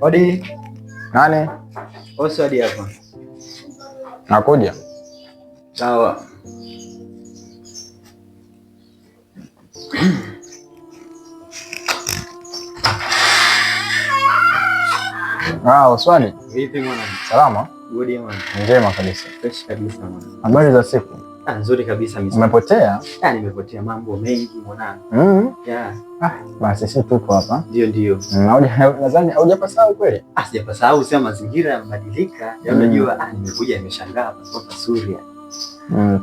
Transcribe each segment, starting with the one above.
Odi. Nani? Osi odi hapa. Nakuja. Sawa. Uswali. Vipi mwana? Salama? Good mwana. Njema kabisa. Fresh kabisa mwana. Habari za siku? Nzuri kabisa mimi. Umepotea? Nimepotea mambo mengi mwana. Yeah. Basi sisi tuko hapa. Ndio. Nadhani hujapasahau kweli? Sijapasahau, sema mazingira yamebadilika. Unajua nimekuja nimeshangaa kutoka Suria.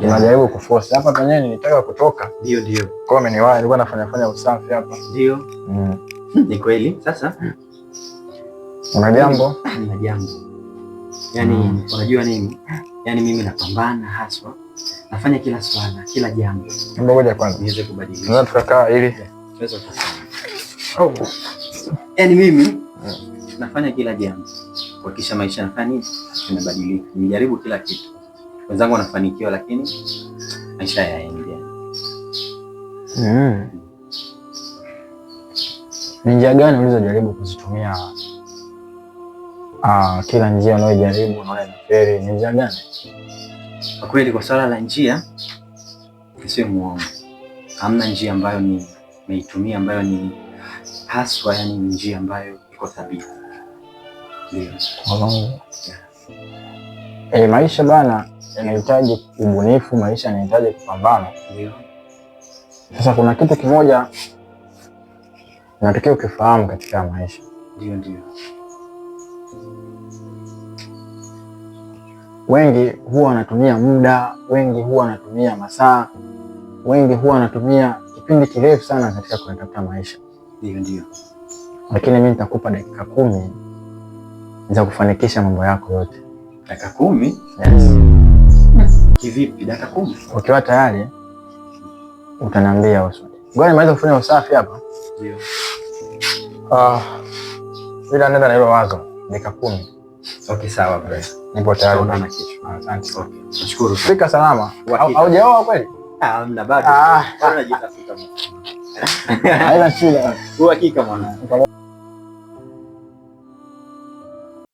Tunajaribu kuforce hapa penyewe, nilitaka kutoka. Ndio. Kwa mimi nilikuwa nafanya usafi hapa. Ndio. Ni kweli. Sasa una jambo? Nina jambo. Yaani unajua nini? Yaani mimi napambana haswa. Nafanya kila swala, kila jambo. Ngoja kwanza niweze kubadilisha. Tunaweza tukakaa ili tuweze kusema. Yaani mimi nafanya kila jambo kuhakikisha maisha yanafanya nini? Yanabadilika. Nimejaribu kila kitu. Wenzangu wanafanikiwa lakini maisha hayaendi. Ni njia gani ulizojaribu kuzitumia? Kila njia unayojaribu unaona inafeli. Ni njia gani? Kwa kweli kwa swala la njia sio muongo. Hamna njia ambayo nimeitumia ambayo ni haswa, yani njia ambayo iko thabiti. Ndio. Maisha bana yanahitaji ubunifu, maisha yanahitaji kupambana. Ndio. Sasa kuna kitu kimoja unatakiwa ukifahamu katika maisha. Ndio. Wengi huwa wanatumia muda, wengi huwa wanatumia masaa, wengi huwa wanatumia kipindi kirefu sana katika kutafuta maisha. Ndio. Lakini mimi nitakupa dakika 10 za kufanikisha mambo yako yote. Dakika 10? Yes. Kivipi dakika 10? Ukiwa tayari utaniambia uswali. Ngoja nimalize kufanya usafi hapa. Ndio. Bila nenda na hilo wazo. Dakika 10. Okay, sawa bro. Nipo tayari. Tuonana kesho. Asante. Okay. Nashukuru. Fika salama. Haujaoa kweli? Mna bado. Bado najitafuta. Haina shida. Uhakika mwana.